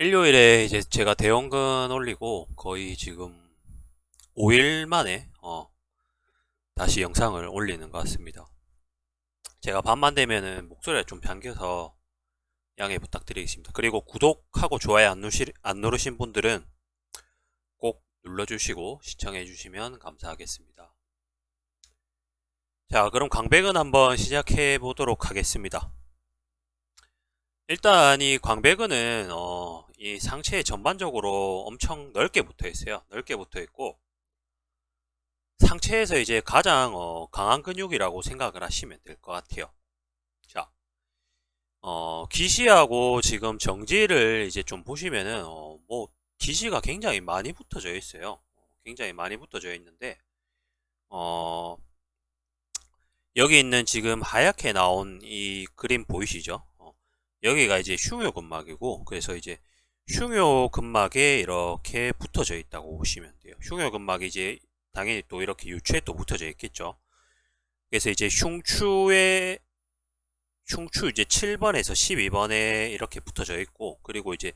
일요일에 이제 제가 대형근 올리고 거의 지금 5일 만에 다시 영상을 올리는 것 같습니다. 제가 밤만 되면은 목소리가 좀 잠겨서 양해 부탁드리겠습니다. 그리고 구독하고 좋아요 안 누르신 분들은 꼭 눌러주시고 시청해 주시면 감사하겠습니다. 자, 그럼 광배근 한번 시작해 보도록 하겠습니다. 일단 이 광배근은 이 상체에 전반적으로 엄청 넓게 붙어 있어요. 넓게 붙어 있고 상체에서 이제 가장 강한 근육이라고 생각을 하시면 될 것 같아요. 자, 기시하고 지금 정지를 이제 좀 보시면은 뭐 기시가 굉장히 많이 붙어져 있어요. 굉장히 많이 붙어져 있는데 어, 여기 있는 지금 하얗게 나온 이 그림 보이시죠? 여기가 이제 흉요근막이고 그래서 이제 흉요근막에 이렇게 붙어져 있다고 보시면 돼요. 흉요근막이 이제 당연히 또 이렇게 유추에 또 붙어져 있겠죠. 그래서 이제 흉추 이제 7번에서 12번에 이렇게 붙어져 있고 그리고 이제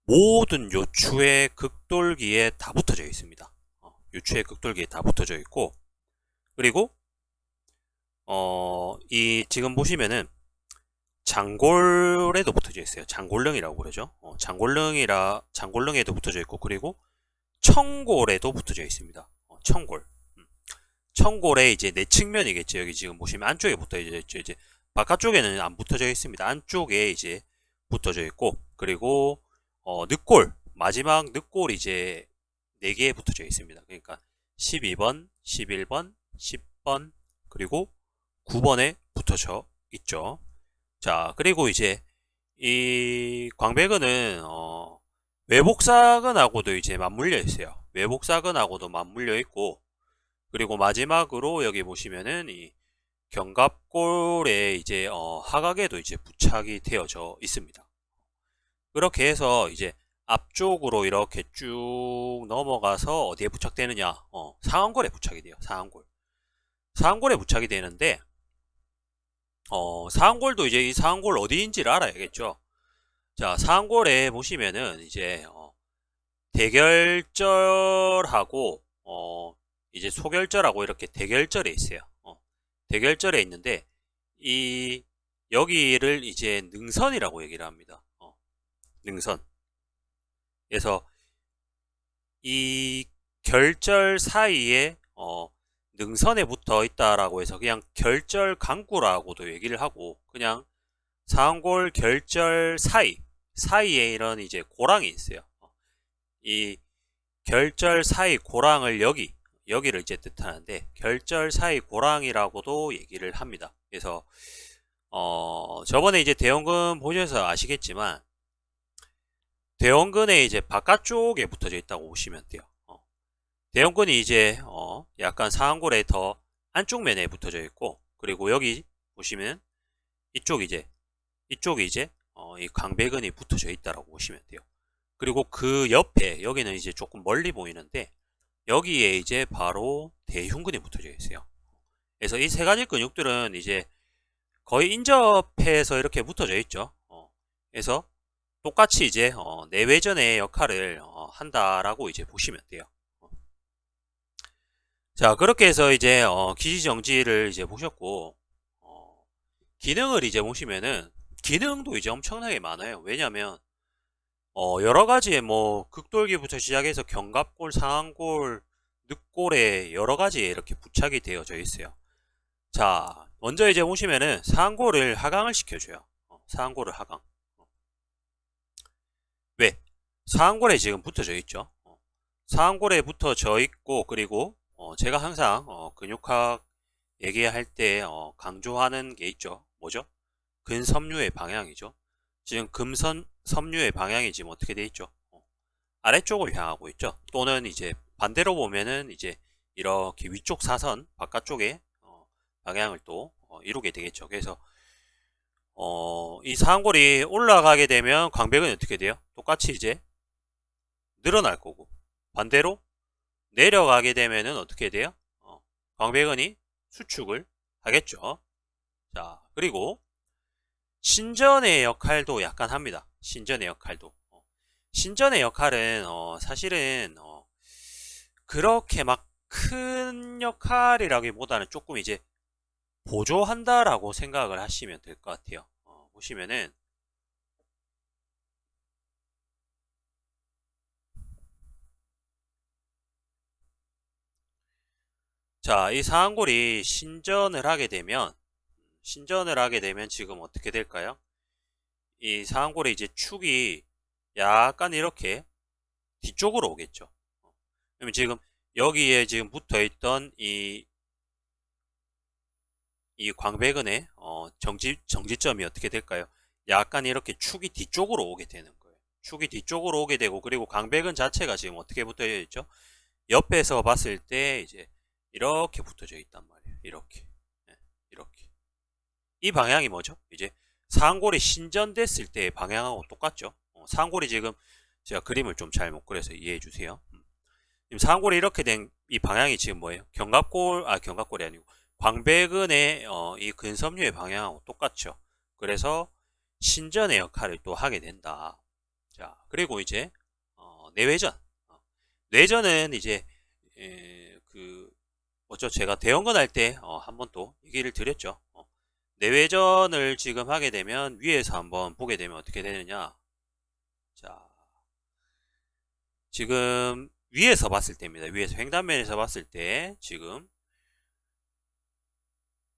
모든 요추의 극돌기에 다 붙어져 있습니다. 요추의 극돌기에 다 붙어져 있고 그리고 이 지금 보시면은 장골에도 붙어져 있어요. 장골릉이라고 그러죠. 장골릉에도 붙어져 있고 그리고 청골에도 붙어져 있습니다. 청골. 청골에 이제 내측면이겠죠. 여기 지금 보시면 안쪽에 붙어 있죠. 이제 바깥쪽에는 안 붙어져 있습니다. 안쪽에 이제 붙어져 있고 그리고 늑골 마지막 늑골이 이제 4개에 붙어져 있습니다. 그러니까 12번, 11번, 10번 그리고 9번에 붙어져 있죠. 자, 그리고 이제 이 광배근은 외복사근하고도 이제 맞물려 있어요. 외복사근하고도 맞물려 있고 그리고 마지막으로 여기 보시면은 이 견갑골에 이제 하각에도 이제 부착이 되어져 있습니다. 그렇게 해서 이제 앞쪽으로 이렇게 쭉 넘어가서 어디에 부착되느냐? 상완골에 부착이 돼요. 상완골. 상완골에 부착이 되는데 상완골도 이제 이 상완골 어디인지를 알아야겠죠. 자, 상완골에 보시면은 이제 대결절하고 이제 소결절하고 이렇게 대결절에 있어요. 대결절에 있는데 이 여기를 이제 능선이라고 얘기를 합니다. 능선. 그래서 이 결절 사이에 능선에 붙어 있다라고 해서 그냥 결절 강구라고도 얘기를 하고 그냥 상골 결절 사이에 이런 이제 고랑이 있어요. 이 결절 사이 고랑을 여기를 이제 뜻하는데 결절 사이 고랑이라고도 얘기를 합니다. 그래서 저번에 이제 대형근 보셔서 아시겠지만 대형근에 이제 바깥쪽에 붙어져 있다고 보시면 돼요. 대형근이 이제 약간 상완골에 더 안쪽 면에 붙어져 있고 그리고 여기 보시면 이쪽이 이제 이 광배근이 붙어져 있다라고 보시면 돼요. 그리고 그 옆에 여기는 이제 조금 멀리 보이는데 여기에 이제 바로 대흉근이 붙어져 있어요. 그래서 이 세 가지 근육들은 이제 거의 인접해서 이렇게 붙어져 있죠. 그래서 똑같이 이제 내외전의 역할을 한다라고 이제 보시면 돼요. 자, 그렇게 해서 이제 기지정지를 이제 보셨고 기능을 이제 보시면은 기능도 이제 엄청나게 많아요. 왜냐면 여러 가지의 뭐 극돌기부터 시작해서 견갑골, 상완골, 늑골에 여러 가지에 이렇게 부착이 되어져 있어요. 자, 먼저 이제 보시면은 상완골을 하강을 시켜줘요. 상완골을 하강. 왜? 상완골에 지금 붙어져 있죠. 상완골에 붙어져 있고 그리고 제가 항상 근육학 얘기할 때 강조하는 게 있죠. 뭐죠? 근섬유의 방향이죠. 지금 섬유의 방향이 지금 어떻게 돼 있죠? 아래쪽을 향하고 있죠. 또는 이제 반대로 보면은 이제 이렇게 위쪽 사선 바깥쪽에 방향을 또 이루게 되겠죠. 그래서 이 상골이 올라가게 되면 광배근이 어떻게 돼요? 똑같이 이제 늘어날 거고 반대로 내려가게 되면은 어떻게 돼요? 광배근이 수축을 하겠죠. 자, 그리고 신전의 역할도 약간 합니다. 신전의 역할도. 신전의 역할은 사실은 그렇게 막 큰 역할이라기보다는 조금 이제 보조한다라고 생각을 하시면 될 것 같아요. 보시면은 자, 이 상한골이 신전을 하게 되면 지금 어떻게 될까요? 이 상한골의 이제 축이 약간 이렇게 뒤쪽으로 오겠죠. 그러면 지금 여기에 지금 붙어 있던 이 광배근의 정지점이 어떻게 될까요? 약간 이렇게 축이 뒤쪽으로 오게 되는 거예요. 축이 뒤쪽으로 오게 되고, 그리고 광배근 자체가 지금 어떻게 붙어 있죠? 옆에서 봤을 때 이제 이렇게 붙어져 있단 말이에요. 이렇게. 네, 이렇게. 이 방향이 뭐죠? 이제 상골이 신전됐을 때의 방향하고 똑같죠? 상골이 지금 제가 그림을 좀 잘 못 그려서 이해해 주세요. 지금 상골이 이렇게 된 이 방향이 지금 뭐예요? 경갑골이 아니고 광배근의 이 근섬유의 방향하고 똑같죠. 그래서 신전의 역할을 또 하게 된다. 자, 그리고 이제 내외전. 내전은 이제 그 뭐죠? 제가 대형건 할 때 한번 또 얘기를 드렸죠. 내외전을 지금 하게 되면 위에서 한번 보게 되면 어떻게 되느냐? 자, 지금 위에서 봤을 때입니다. 위에서 횡단면에서 봤을 때 지금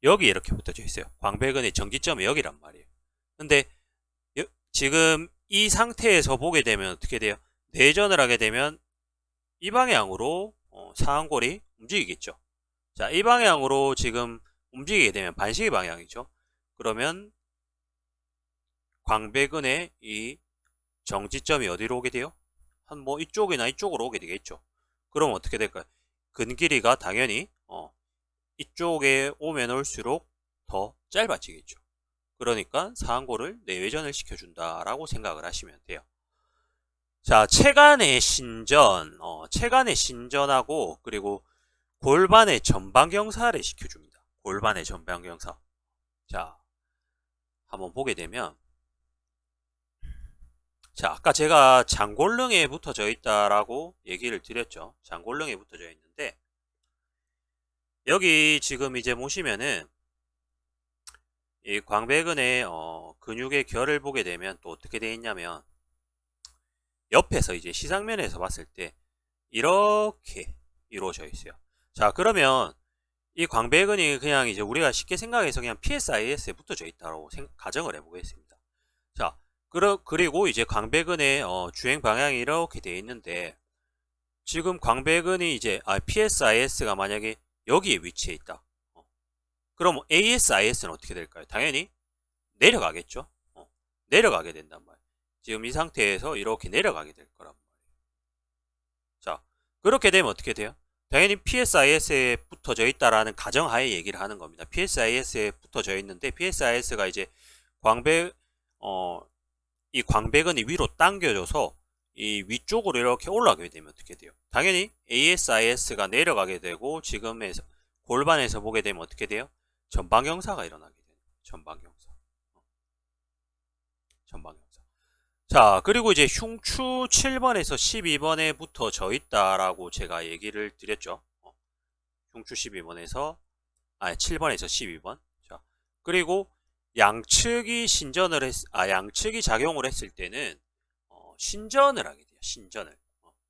여기 이렇게 붙어져 있어요. 광배근의 정지점이 여기란 말이에요. 근데 지금 이 상태에서 보게 되면 어떻게 돼요? 내전을 하게 되면 이 방향으로 상한골이 움직이겠죠. 자, 이 방향으로 지금 움직이게 되면 반시계 방향이죠. 그러면 광배근의 이 정지점이 어디로 오게 돼요? 한 뭐 이쪽이나 이쪽으로 오게 되겠죠. 그럼 어떻게 될까요? 근 길이가 당연히 이쪽에 오면 올수록 더 짧아지겠죠. 그러니까 상한골을 내외전을 시켜준다라고 생각을 하시면 돼요. 자, 체간의 신전하고 그리고 골반의 전방경사를 시켜줍니다. 골반의 전방경사. 자, 한번 보게 되면 자, 아까 제가 장골릉에 붙어져 있다라고 얘기를 드렸죠. 장골릉에 붙어져 있는데 여기 지금 이제 보시면은 이 광배근의 근육의 결을 보게 되면 또 어떻게 되어 있냐면 옆에서 이제 시상면에서 봤을 때 이렇게 이루어져 있어요. 자, 그러면 이 광배근이 그냥 이제 우리가 쉽게 생각해서 그냥 PSIS에 붙어져 있다고 가정을 해보겠습니다. 자, 그리고 이제 광배근의 주행 방향이 이렇게 되어 있는데 지금 광배근이 이제 PSIS가 만약에 여기에 위치해 있다. 그럼 ASIS는 어떻게 될까요? 당연히 내려가겠죠. 내려가게 된단 말이에요. 지금 이 상태에서 이렇게 내려가게 될 거란 말이에요. 자, 그렇게 되면 어떻게 돼요? 당연히 PSIS에 붙어져 있다라는 가정하에 얘기를 하는 겁니다. PSIS에 붙어져 있는데 PSIS가 이제 광배 이 광배근이 위로 당겨져서 이 위쪽으로 이렇게 올라가게 되면 어떻게 돼요? 당연히 ASIS가 내려가게 되고 지금에서 골반에서 보게 되면 어떻게 돼요? 전방경사가 일어나게 돼요. 전방경사. 전방경사. 자, 그리고 이제 흉추 7번에서 12번에 붙어져 있다라고 제가 얘기를 드렸죠. 흉추 12번에서 7번에서 12번. 자, 그리고 양측이 작용을 했을 때는 신전을 하게 돼요. 신전을.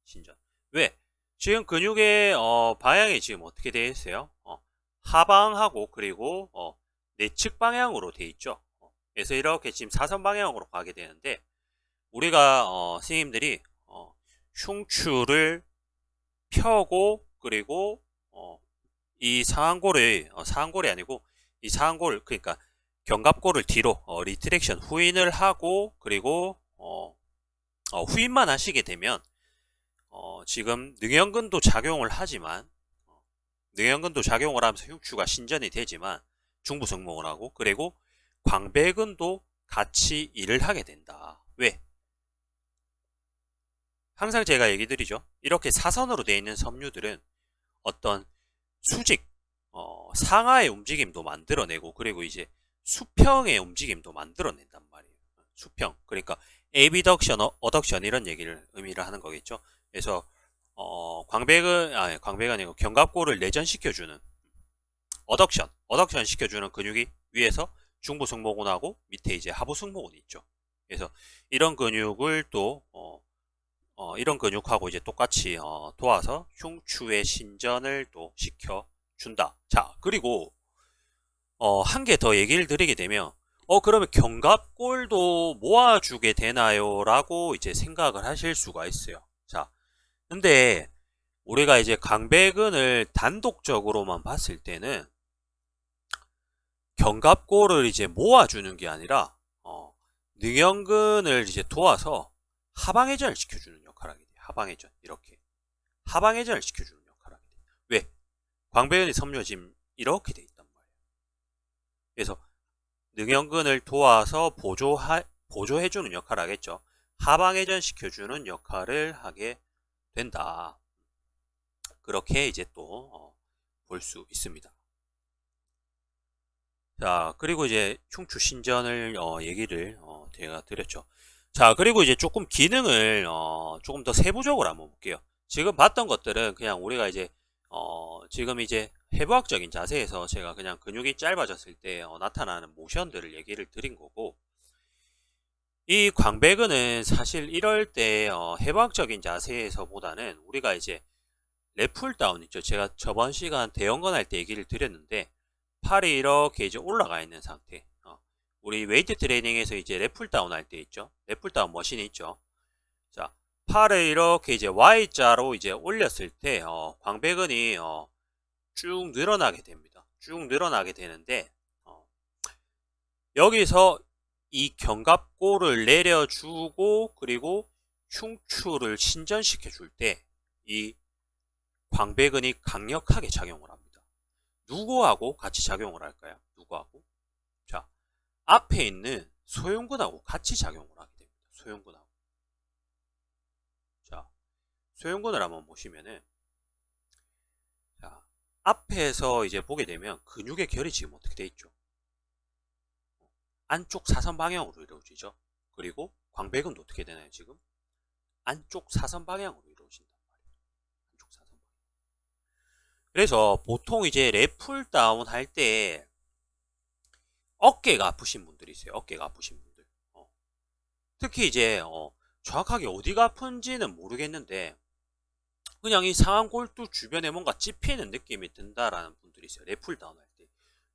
신전. 왜? 지금 근육의 방향이 지금 어떻게 되어 있어요? 하방하고 그리고 내측 방향으로 되어 있죠. 그래서 이렇게 지금 사선 방향으로 가게 되는데 우리가 선생님들이 흉추를 펴고 그리고 이 상한골이 아니고 이 상한골 그러니까 견갑골을 뒤로 리트렉션 후인을 하고 그리고 후인만 하시게 되면 지금 능형근도 작용을 하지만 능형근도 작용을 하면서 흉추가 신전이 되지만 중부승모를 하고 그리고 광배근도 같이 일을 하게 된다. 왜? 항상 제가 얘기 드리죠. 이렇게 사선으로 되어 있는 섬유들은 어떤 수직, 상하의 움직임도 만들어내고 그리고 이제 수평의 움직임도 만들어낸단 말이에요. 수평. 그러니까 abduction, 어덕션 이런 얘기를 의미를 하는 거겠죠. 그래서 광배근 아니고 견갑골을 내전시켜주는 어덕션 시켜주는 근육이 위에서 중부 승모근하고 밑에 이제 하부 승모근이 있죠. 그래서 이런 근육을 또 이런 근육하고 이제 똑같이 도와서 흉추의 신전을 또 시켜준다. 자, 그리고 한 개 더 얘기를 드리게 되면 그러면 견갑골도 모아주게 되나요? 라고 이제 생각을 하실 수가 있어요. 자, 근데 우리가 이제 강배근을 단독적으로만 봤을 때는 견갑골을 이제 모아주는 게 아니라 능형근을 이제 도와서 하방회전을 시켜주는 역할을 하게 돼요. 하방회전 이렇게 하방회전을 시켜주는 역할을 하게 돼요. 왜? 광배근의 섬유가 지금 이렇게 돼 있단 말이에요. 그래서 능형근을 도와서 보조해주는 역할을 하겠죠. 하방회전 시켜주는 역할을 하게 된다. 그렇게 이제 또 볼 수 있습니다. 자, 그리고 이제 흉추 신전을 얘기를 제가 드렸죠. 자, 그리고 이제 조금 기능을 조금 더 세부적으로 한번 볼게요. 지금 봤던 것들은 그냥 우리가 이제 지금 이제 해부학적인 자세에서 제가 그냥 근육이 짧아졌을 때 나타나는 모션들을 얘기를 드린 거고, 이 광배근은 사실 이럴 때 해부학적인 자세에서보다는 우리가 이제 랩풀다운 있죠. 제가 저번 시간 대형건 할 때 얘기를 드렸는데 팔이 이렇게 이제 올라가 있는 상태. 우리 웨이트 트레이닝에서 이제 랩풀다운 할 때 있죠. 랩풀다운 머신이 있죠. 자, 팔을 이렇게 이제 Y자로 이제 올렸을 때 광배근이 쭉 늘어나게 됩니다. 쭉 늘어나게 되는데 여기서 이 견갑골을 내려주고 그리고 흉추를 신전시켜 줄 때 이 광배근이 강력하게 작용을 합니다. 누구하고 같이 작용을 할까요? 누구하고? 자, 앞에 있는 소흉근하고 같이 작용을 하게 됩니다. 소흉근하고. 자, 소흉근을 한번 보시면은, 자, 앞에서 이제 보게 되면 근육의 결이 지금 어떻게 돼 있죠? 안쪽 사선 방향으로 이루어지죠. 그리고 광배근도 어떻게 되나요, 지금? 안쪽 사선 방향으로 이루어진단 말이에요. 안쪽 사선 방향. 그래서 보통 이제 랩풀 다운 할 때 어깨가 아프신 분들이 있어요. 어깨가 아프신 분들. 특히 이제 정확하게 어디가 아픈지는 모르겠는데 그냥 이 상완골두 주변에 뭔가 찝히는 느낌이 든다라는 분들이 있어요. 랩풀 다운 할 때.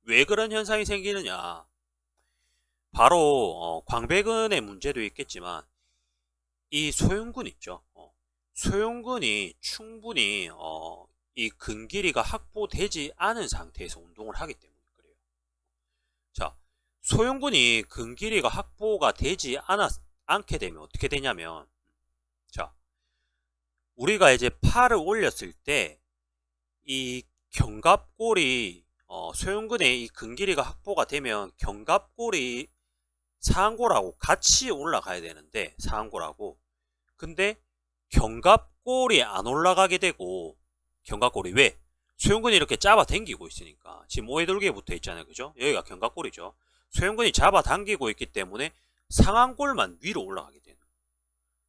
왜 그런 현상이 생기느냐? 바로 광배근의 문제도 있겠지만 이 소흉근 있죠. 소흉근이 충분히 이 근 길이가 확보되지 않은 상태에서 운동을 하기 때문에 그래요. 자, 소흉근이 근 길이가 확보가 되지 않게 되면 어떻게 되냐면, 자, 우리가 이제 팔을 올렸을 때 이 견갑골이 소흉근의 이 근 길이가 확보가 되면 견갑골이 상완골하고 같이 올라가야 되는데 상완골하고 근데 견갑골이 안 올라가게 되고 견갑골이 왜? 소흉근이 이렇게 잡아 당기고 있으니까 지금 오해돌기에 붙어 있잖아요. 그죠? 여기가 견갑골이죠. 소흉근이 잡아 당기고 있기 때문에 상완골만 위로 올라가게 되는 거예요.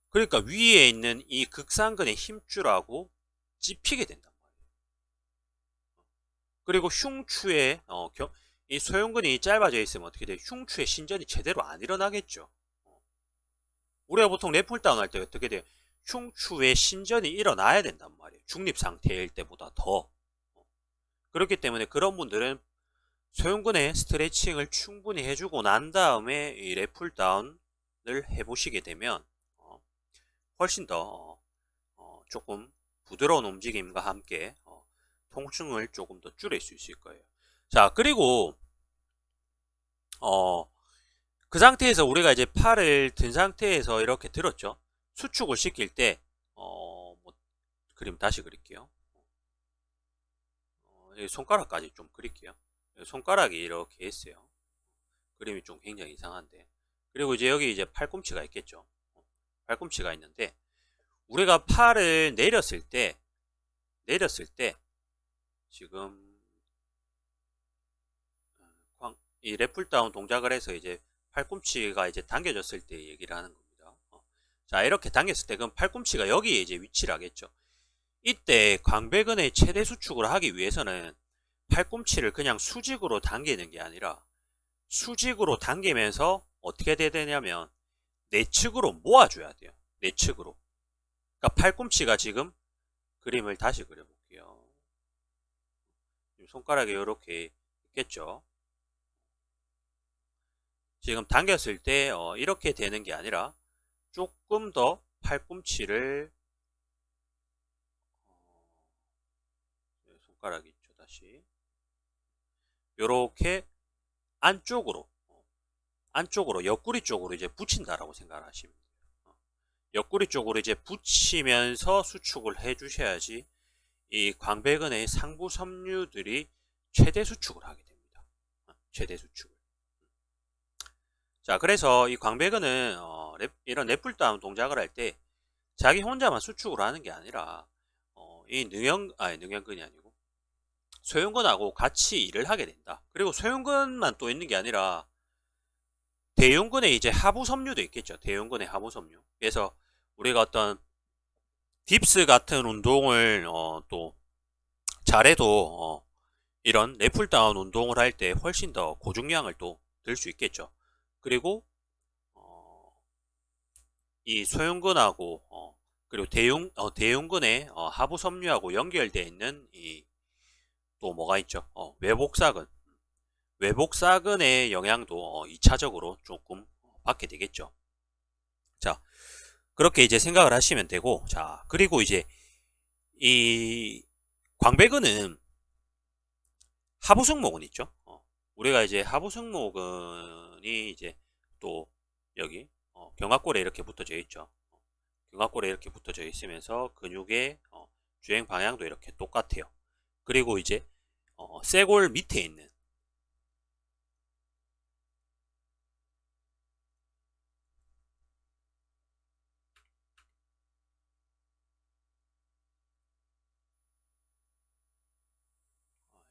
그러니까 위에 있는 이 극상근의 힘줄하고 찝히게 된단 말이에요. 그리고 흉추에 이 소흉근이 짧아져 있으면 어떻게 돼요? 흉추의 신전이 제대로 안 일어나겠죠. 우리가 보통 랩풀다운 할 때 어떻게 돼요? 흉추의 신전이 일어나야 된단 말이에요. 중립 상태일 때보다 더. 그렇기 때문에 그런 분들은 소흉근의 스트레칭을 충분히 해주고 난 다음에 이 랩풀다운을 해보시게 되면 훨씬 더 조금 부드러운 움직임과 함께 통증을 조금 더 줄일 수 있을 거예요. 자, 그리고 그 상태에서 우리가 이제 팔을 든 상태에서 이렇게 들었죠. 수축을 시킬 때 뭐 그림 다시 그릴게요. 손가락까지 좀 그릴게요. 손가락이 이렇게 있어요. 그림이 좀 굉장히 이상한데. 그리고 이제 여기 이제 팔꿈치가 있겠죠. 팔꿈치가 있는데 우리가 팔을 내렸을 때 지금 이 랩풀다운 동작을 해서 이제 팔꿈치가 이제 당겨졌을 때 얘기를 하는 겁니다. 자, 이렇게 당겼을 때 그럼 팔꿈치가 여기에 이제 위치를 하겠죠. 이때 광배근의 최대 수축을 하기 위해서는 팔꿈치를 그냥 수직으로 당기는 게 아니라 수직으로 당기면서 어떻게 돼야 되냐면 내측으로 모아줘야 돼요. 내측으로. 그러니까 팔꿈치가 지금 그림을 다시 그려볼게요. 손가락이 이렇게 있겠죠. 지금 당겼을 때 이렇게 되는 게 아니라 조금 더 팔꿈치를 손가락이 있죠. 다시 이렇게 안쪽으로 옆구리 쪽으로 이제 붙인다라고 생각을 하시면 돼요. 옆구리 쪽으로 이제 붙이면서 수축을 해 주셔야지 이 광배근의 상부 섬유들이 최대 수축을 하게 됩니다. 최대 수축을. 자, 그래서 이 광배근은 이런 랩풀다운 동작을 할 때 자기 혼자만 수축을 하는 게 아니라 이 능형근이 아니고 소형근하고 같이 일을 하게 된다. 그리고 소형근만 또 있는 게 아니라 대흉근에 이제 하부 섬유도 있겠죠. 대흉근의 하부 섬유. 그래서 우리가 어떤 딥스 같은 운동을 또 잘해도 이런 랩풀다운 운동을 할 때 훨씬 더 고중량을 또 들 수 있겠죠. 그리고 이 소흉근하고 그리고 대흉근의 하부 섬유하고 연결되어 있는 이 또 뭐가 있죠? 외복사근의 영향도 2차적으로 조금 받게 되겠죠. 자, 그렇게 이제 생각을 하시면 되고, 자, 그리고 이제 이 광배근은 하부승모근 있죠. 우리가 이제 하부승모근이 이제 또 여기 견갑골에 이렇게 붙어져 있죠. 견갑골에 이렇게 붙어져 있으면서 근육의 주행 방향도 이렇게 똑같아요. 그리고 이제 쇄골 밑에 있는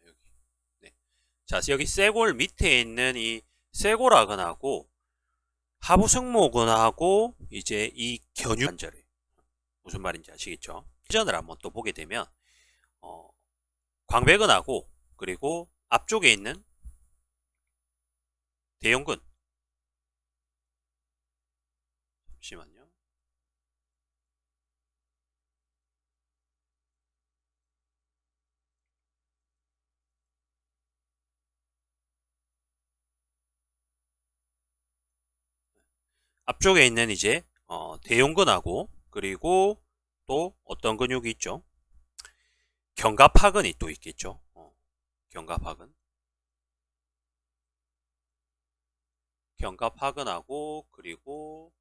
여기 네. 자, 여기 쇄골 밑에 있는 이 쇄골하근하고 하부승모근하고 이제 이 견유관절이 무슨 말인지 아시겠죠? 회전을 한번 또 보게 되면 광배근하고 그리고 앞쪽에 있는 대흉근 잠시만요. 앞쪽에 있는 이제 대흉근하고 그리고 또 어떤 근육이 있죠? 견갑하근이 또 있겠죠. 견갑하근하고 그리고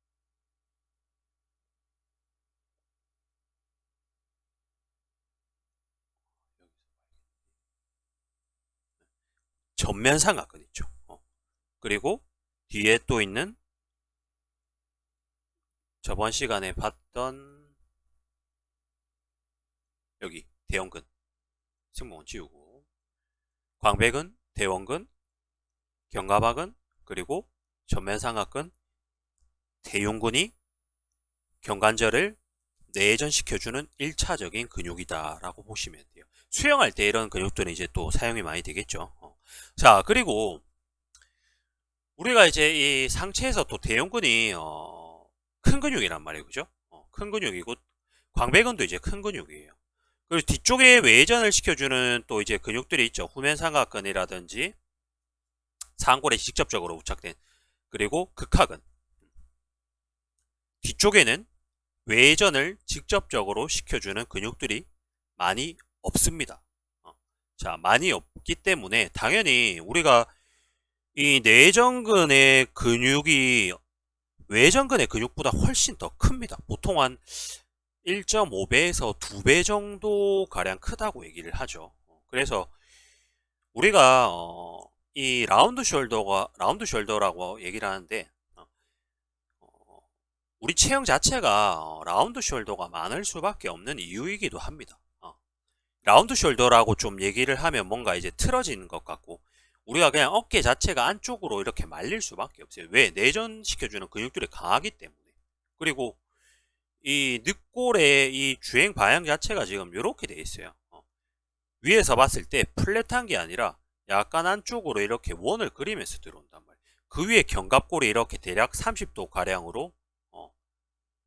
전면삼각근 있죠. 그리고 뒤에 또 있는 저번 시간에 봤던 여기 대형근 승모근 지우고 광배근, 대원근, 견갑하근 그리고 전면삼각근, 대흉근이 견관절을 내전시켜주는 1차적인 근육이다 라고 보시면 돼요. 수영할 때 이런 근육들은 이제 또 사용이 많이 되겠죠. 자, 그리고 우리가 이제 이 상체에서 또 대흉근이 큰 근육이란 말이에요. 그죠? 큰 근육이고 광배근도 이제 큰 근육이에요. 그리고 뒤쪽에 외전을 시켜주는 또 이제 근육들이 있죠. 후면삼각근이라든지 상골에 직접적으로 부착된 그리고 극하근 뒤쪽에는 외전을 직접적으로 시켜주는 근육들이 많이 없습니다. 자, 많이 없기 때문에 당연히 우리가 이 내전근의 근육이 외전근의 근육보다 훨씬 더 큽니다. 보통 한 1.5배에서 2배 정도 가량 크다고 얘기를 하죠. 그래서 우리가 이 라운드 숄더라고 얘기를 하는데 우리 체형 자체가 라운드 숄더가 많을 수밖에 없는 이유이기도 합니다. 라운드 숄더라고 좀 얘기를 하면 뭔가 이제 틀어지는 것 같고 우리가 그냥 어깨 자체가 안쪽으로 이렇게 말릴 수밖에 없어요. 왜? 내전시켜주는 근육들이 강하기 때문에. 그리고 이 늑골의 이 주행 방향 자체가 지금 이렇게 돼 있어요. 위에서 봤을 때 플랫한 게 아니라 약간 안쪽으로 이렇게 원을 그리면서 들어온단 말이에요. 그 위에 견갑골이 이렇게 대략 30도 가량으로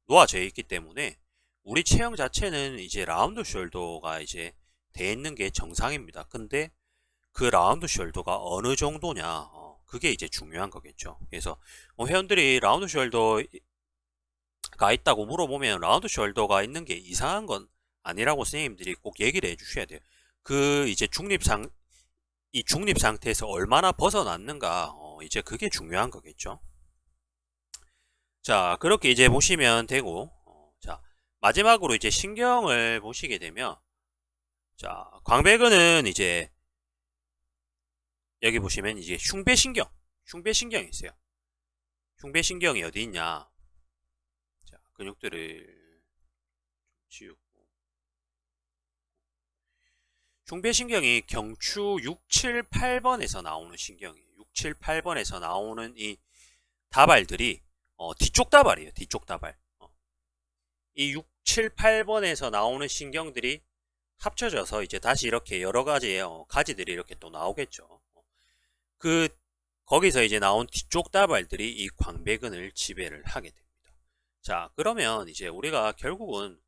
놓아져 있기 때문에 우리 체형 자체는 이제 라운드 숄더가 이제 돼 있는 게 정상입니다. 근데 그 라운드 숄더가 어느 정도냐, 그게 이제 중요한 거겠죠. 그래서 회원들이 라운드 숄더가 있다고 물어보면 라운드 숄더가 있는 게 이상한 건 아니라고 선생님들이 꼭 얘기를 해주셔야 돼요. 그 이제 이 중립 상태에서 얼마나 벗어났는가, 이제 그게 중요한 거겠죠. 자, 그렇게 이제 보시면 되고, 자, 마지막으로 이제 신경을 보시게 되면, 자, 광배근은 이제 여기 보시면 이제 흉배신경이 있어요. 흉배신경이 어디 있냐? 자, 근육들을 지우고. 흉배신경이 경추 6, 7, 8번에서 나오는 신경이에요. 6, 7, 8번에서 나오는 이 다발들이 뒤쪽 다발이에요. 뒤쪽 다발. 이 6, 7, 8번에서 나오는 신경들이 합쳐져서 이제 다시 이렇게 여러 가지의 가지들이 이렇게 또 나오겠죠. 그 거기서 이제 나온 뒤쪽 다발들이 이 광배근을 지배를 하게 됩니다. 자, 그러면 이제 우리가 결국은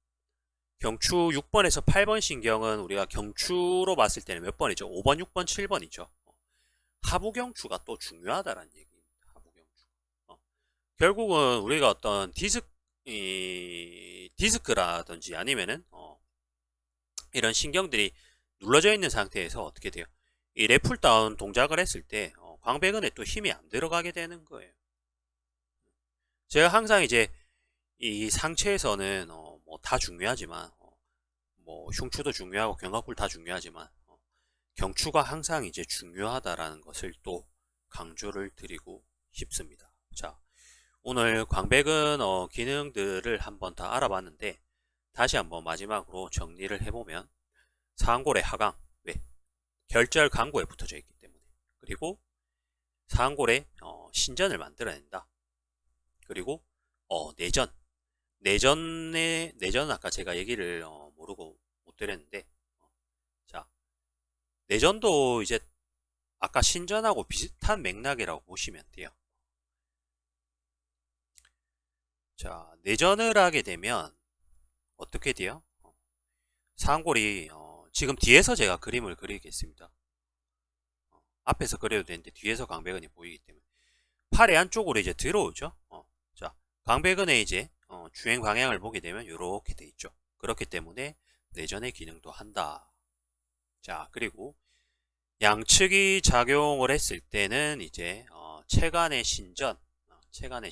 경추 6번에서 8번 신경은 우리가 경추로 봤을 때는 몇 번이죠? 5번, 6번, 7번이죠. 하부경추가 또 중요하다는 얘기입니다. 하부경추. 결국은 우리가 어떤 디스크라든지 아니면은 이런 신경들이 눌러져 있는 상태에서 어떻게 돼요? 이 랩풀다운 동작을 했을 때 광배근에 또 힘이 안 들어가게 되는 거예요. 제가 항상 이제 이 상체에서는 뭐 다 중요하지만 뭐 흉추도 중요하고 견갑골 다 중요하지만 경추가 항상 이제 중요하다라는 것을 또 강조를 드리고 싶습니다. 자, 오늘 광배근 기능들을 한번 다 알아봤는데 다시 한번 마지막으로 정리를 해보면 상골의 하강, 왜? 결절 강구에 붙어져 있기 때문에, 그리고 상골의 신전을 만들어낸다. 그리고 내전은 아까 제가 얘기를 모르고 못 드렸는데, 자, 내전도 이제 아까 신전하고 비슷한 맥락이라고 보시면 돼요. 자, 내전을 하게 되면 어떻게 돼요? 상골이 지금 뒤에서 제가 그림을 그리겠습니다. 앞에서 그려도 되는데 뒤에서 광배근이 보이기 때문에 팔의 안쪽으로 이제 들어오죠. 자, 광배근의 이제 주행 방향을 보게 되면 이렇게 돼 있죠. 그렇기 때문에 내전의 기능도 한다. 자, 그리고 양측이 작용을 했을 때는 이제 체간의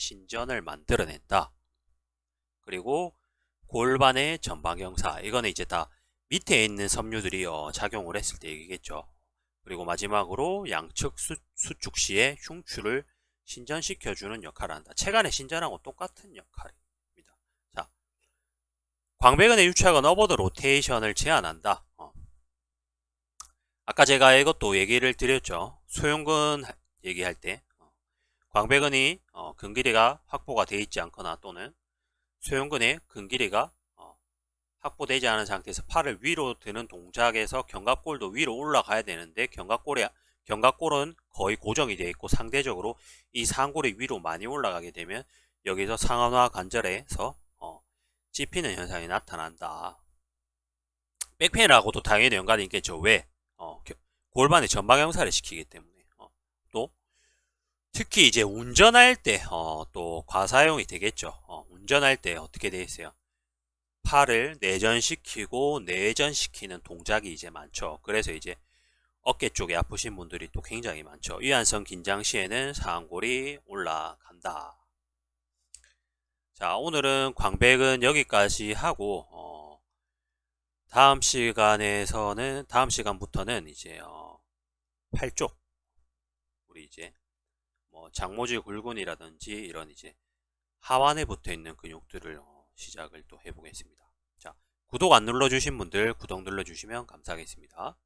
신전을 만들어낸다. 그리고 골반의 전방경사, 이거는 이제 다 밑에 있는 섬유들이 작용을 했을 때 얘기겠죠. 그리고 마지막으로 양측 수축시에 흉추를 신전시켜주는 역할을 한다. 체간의 신전하고 똑같은 역할입니다. 자, 광배근의 유착은 어버드 로테이션을 제한한다. 아까 제가 이것도 얘기를 드렸죠. 소형근 얘기할 때 광배근이 근 길이가 확보가 되어 있지 않거나 또는 소형근의 근 길이가 확보되지 않은 상태에서 팔을 위로 드는 동작에서 견갑골도 위로 올라가야 되는데 견갑골은 거의 고정이 되어 있고 상대적으로 이 상골이 위로 많이 올라가게 되면 여기서 상완화 관절에서 찝히는 현상이 나타난다. 백페인하고도 당연히 연관이 있겠죠. 왜? 골반의 전방형사를 시키기 때문에. 또 특히 이제 운전할 때 또 과사용이 되겠죠. 운전할 때 어떻게 되어 있어요? 팔을 내전시키고 내전시키는 동작이 이제 많죠. 그래서 이제 어깨 쪽에 아프신 분들이 또 굉장히 많죠. 유한성 긴장 시에는 상골이 올라간다. 자, 오늘은 광배근 여기까지 하고 다음 시간부터는 이제 팔 쪽 우리 이제 뭐 장모지 굴근이라든지 이런 이제 하완에 붙어 있는 근육들을 시작을 또 해보겠습니다. 자, 구독 안 눌러주신 분들 구독 눌러주시면 감사하겠습니다.